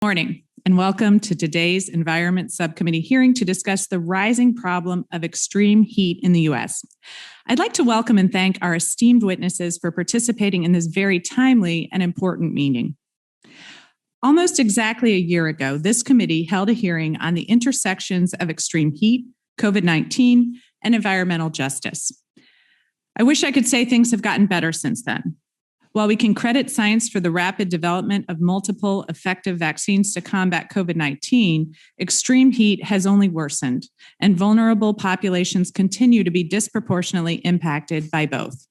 Morning, and welcome to today's Environment Subcommittee hearing to discuss the rising problem of extreme heat in the U.S. I'd like to welcome and thank our esteemed witnesses for participating in this very timely and important meeting. Almost exactly a year ago, this committee held a hearing on the intersections of extreme heat, COVID-19, and environmental justice. I wish I could say things have gotten better since then. While we can credit science for the rapid development of multiple effective vaccines to combat COVID-19, extreme heat has only worsened, and vulnerable populations continue to be disproportionately impacted by both.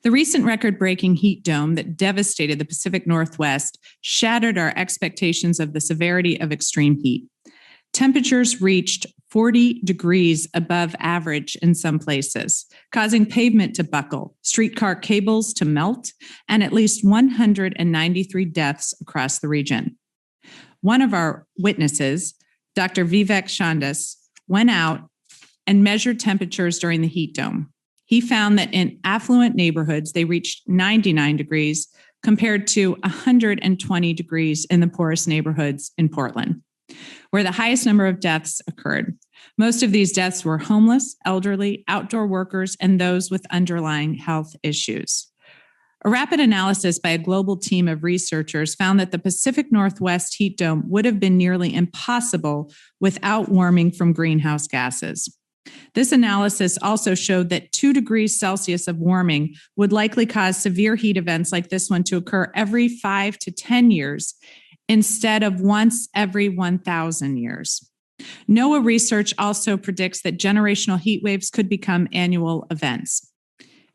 The recent record-breaking heat dome that devastated the Pacific Northwest shattered our expectations of the severity of extreme heat. Temperatures reached 40 degrees above average in some places, causing pavement to buckle, streetcar cables to melt, and at least 193 deaths across the region. One of our witnesses, Dr. Vivek Chandas, went out and measured temperatures during the heat dome. He found that in affluent neighborhoods, they reached 99 degrees compared to 120 degrees in the poorest neighborhoods in Portland, where the highest number of deaths occurred. Most of these deaths were homeless, elderly, outdoor workers, and those with underlying health issues. A rapid analysis by a global team of researchers found that the Pacific Northwest heat dome would have been nearly impossible without warming from greenhouse gases. This analysis also showed that 2 degrees Celsius of warming would likely cause severe heat events like this one to occur every 5 to 10 years, instead of once every 1,000 years. NOAA research also predicts that generational heat waves could become annual events.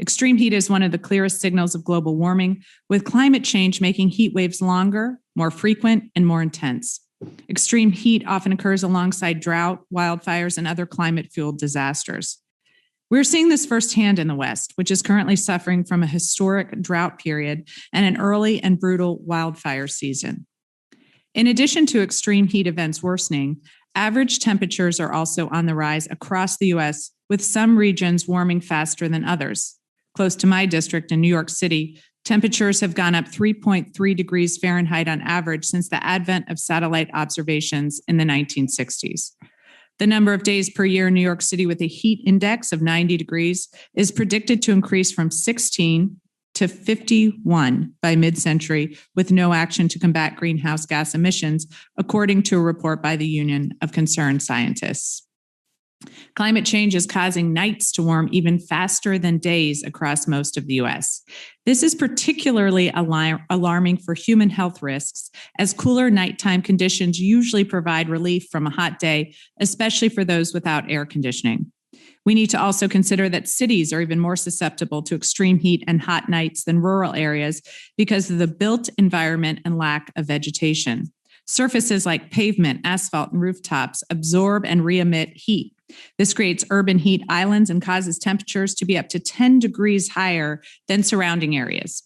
Extreme heat is one of the clearest signals of global warming, with climate change making heat waves longer, more frequent, and more intense. Extreme heat often occurs alongside drought, wildfires, and other climate-fueled disasters. We're seeing this firsthand in the West, which is currently suffering from a historic drought period and an early and brutal wildfire season. In addition to extreme heat events worsening, average temperatures are also on the rise across the U.S., with some regions warming faster than others. Close to my district in New York City, temperatures have gone up 3.3 degrees Fahrenheit on average since the advent of satellite observations in the 1960s. The number of days per year in New York City with a heat index of 90 degrees is predicted to increase from 16 to 51 by mid-century, with no action to combat greenhouse gas emissions, according to a report by the Union of Concerned Scientists. Climate change is causing nights to warm even faster than days across most of the U.S. This is particularly alarming for human health risks, as cooler nighttime conditions usually provide relief from a hot day, especially for those without air conditioning. We need to also consider that cities are even more susceptible to extreme heat and hot nights than rural areas because of the built environment and lack of vegetation. Surfaces like pavement, asphalt, and rooftops absorb and re-emit heat. This creates urban heat islands and causes temperatures to be up to 10 degrees higher than surrounding areas.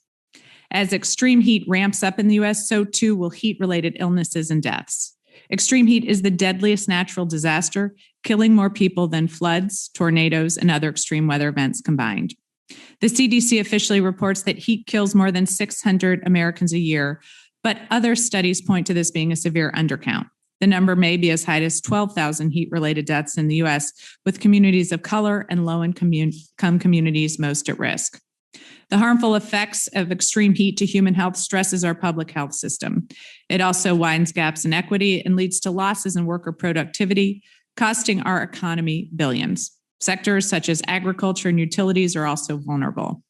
As extreme heat ramps up in the U.S., so too will heat-related illnesses and deaths. Extreme heat is the deadliest natural disaster, killing more people than floods, tornadoes, and other extreme weather events combined. The CDC officially reports that heat kills more than 600 Americans a year, but other studies point to this being a severe undercount. The number may be as high as 12,000 heat-related deaths in the U.S., with communities of color and low-income communities most at risk. The harmful effects of extreme heat to human health stresses our public health system. It also widens gaps in equity and leads to losses in worker productivity, costing our economy billions. Sectors such as agriculture and utilities are also vulnerable.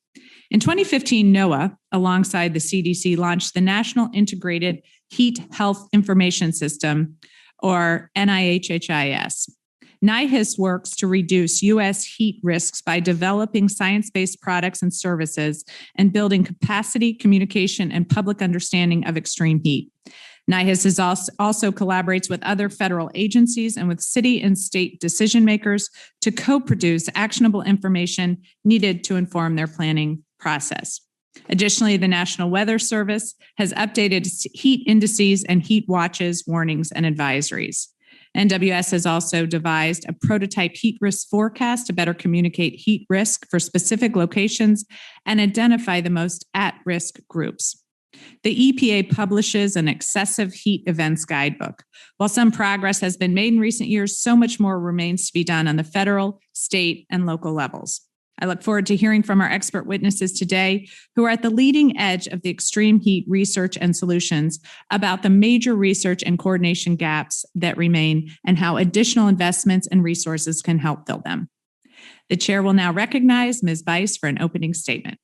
In 2015, NOAA, alongside the CDC, launched the National Integrated Heat Health Information System, or NIHHIS. NIHIS works to reduce U.S. heat risks by developing science-based products and services and building capacity, communication, and public understanding of extreme heat. NIHIS also collaborates with other federal agencies and with city and state decision makers to co-produce actionable information needed to inform their planning process. Additionally, the National Weather Service has updated heat indices and heat watches, warnings, and advisories. NWS has also devised a prototype heat risk forecast to better communicate heat risk for specific locations and identify the most at-risk groups. The EPA publishes an excessive heat events guidebook. While some progress has been made in recent years, so much more remains to be done on the federal, state, and local levels. I look forward to hearing from our expert witnesses today who are at the leading edge of the extreme heat research and solutions about the major research and coordination gaps that remain and how additional investments and resources can help fill them. The chair will now recognize Ms. Bice for an opening statement.